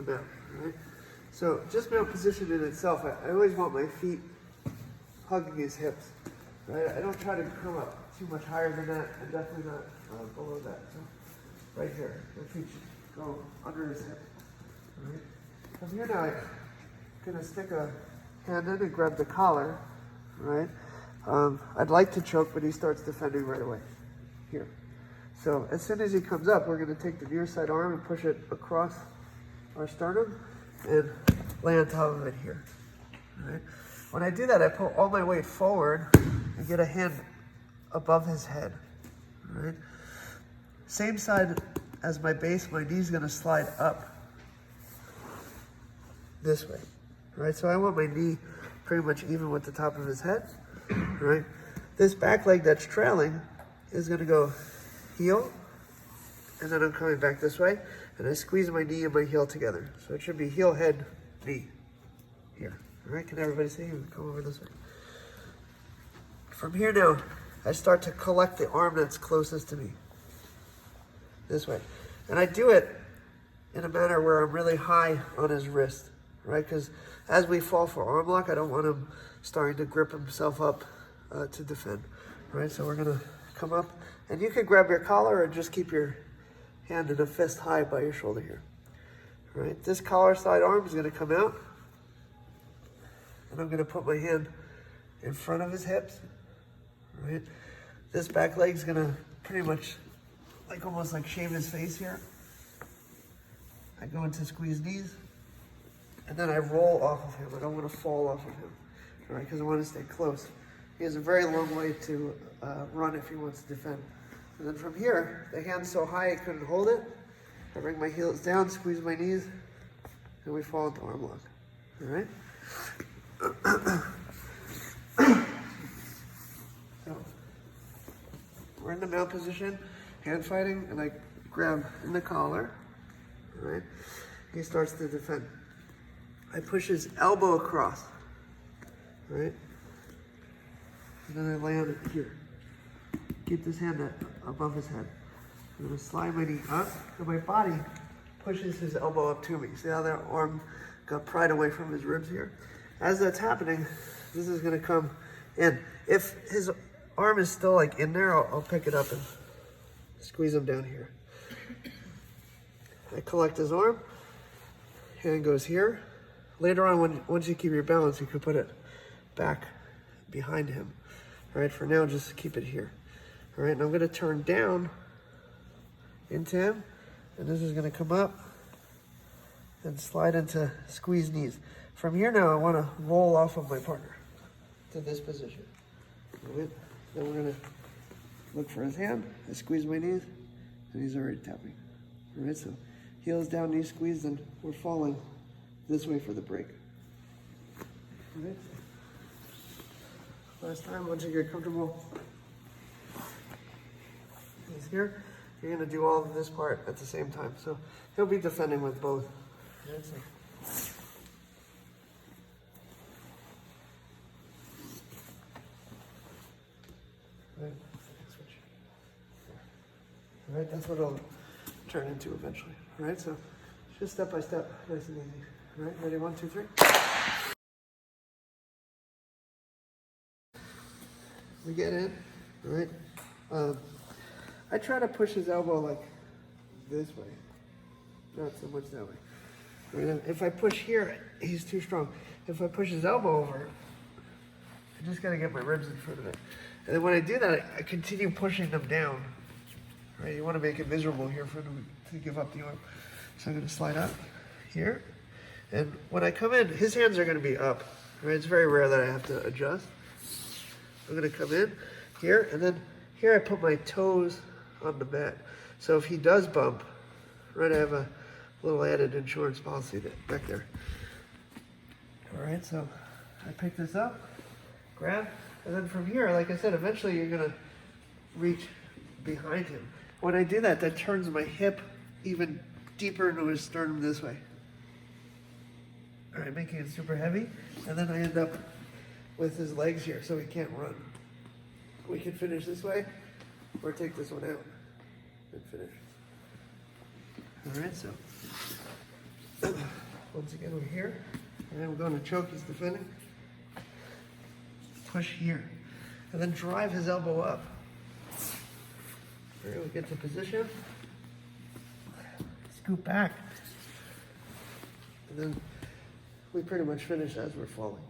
the mount, right? So just mount position in itself, I always want my feet hugging his hips, right? I don't try to come up too much higher than that, and definitely not below that. So right here, my feet should go under his hip, right? From here now, I'm gonna stick a hand in and grab the collar, right? I'd like to choke, but he starts defending right away, here. So as soon as he comes up, we're gonna take the near side arm and push it across our sternum and lay on top of it here, right? When I do that, I pull all my weight forward and get a hand above his head, right? Same side as my base, my knee's gonna slide up this way, right? So I want my knee pretty much even with the top of his head, right? This back leg that's trailing is gonna go heel, and then I'm coming back this way, and I squeeze my knee and my heel together. So it should be heel, head, knee, here. All right, can everybody see? Come over this way. From here now, I start to collect the arm that's closest to me, this way. And I do it in a manner where I'm really high on his wrist, right? Because as we fall for arm lock, I don't want him starting to grip himself up to defend, right? So we're gonna come up, and you can grab your collar or just keep your hand in a fist high by your shoulder here, right? This collar side arm is gonna come out, and I'm gonna put my hand in front of his hips, right? This back leg's gonna pretty much almost like shave his face here. I go into squeeze knees, and then I roll off of him. I don't want to fall off of him, all right? Because I want to stay close. He has a very long way to run if he wants to defend. And then from here, the hand's so high I couldn't hold it. I bring my heels down, squeeze my knees, and we fall into arm lock, all right? So, we're in the mount position, hand fighting, and I grab in the collar, all right? He starts to defend. I push his elbow across, right? And then I lay on it here. Keep this hand above his head. I'm gonna slide my knee up, and my body pushes his elbow up to me. See how that arm got pried away from his ribs here? As that's happening, this is gonna come in. If his arm is still in there, I'll pick it up and squeeze him down here. I collect his arm, hand goes here. Later on, once you keep your balance, you can put it back behind him. All right, for now, just keep it here. All right, and I'm gonna turn down into him, and this is gonna come up and slide into squeeze knees. From here now, I wanna roll off of my partner to this position. All right, then we're gonna look for his hand. I squeeze my knees, and he's already tapping. All right, so heels down, knees squeezed, and we're falling this way for the break. All right. Last time, once you get comfortable, he's here. You're gonna do all of this part at the same time. So he'll be defending with both. All right, switch. All right, that's what it'll turn into eventually. All right, so just step by step, nice and easy. All right, ready? 1, 2, 3. We get in, all right? I try to push his elbow this way, not so much that way. Right? If I push here, he's too strong. If I push his elbow over, I just gotta get my ribs in front of it. And then when I do that, I continue pushing them down. Right? You wanna make it miserable here for him to give up the arm. So I'm gonna slide up here. And when I come in, his hands are gonna be up. Right? It's very rare that I have to adjust. I'm gonna come in here, and then here I put my toes on the mat. So if he does bump, right, I have a little added insurance policy back there. All right, so I pick this up, grab, and then from here, like I said, eventually you're gonna reach behind him. When I do that, that turns my hip even deeper into his sternum this way. All right, making it super heavy, and then I end up with his legs here, so he can't run. We can finish this way, or take this one out and finish. All right, so Once again, we're here. And then we're going to choke, he's defending. Push here. And then drive his elbow up. All right, we get to position. Scoop back. And then we pretty much finish as we're falling.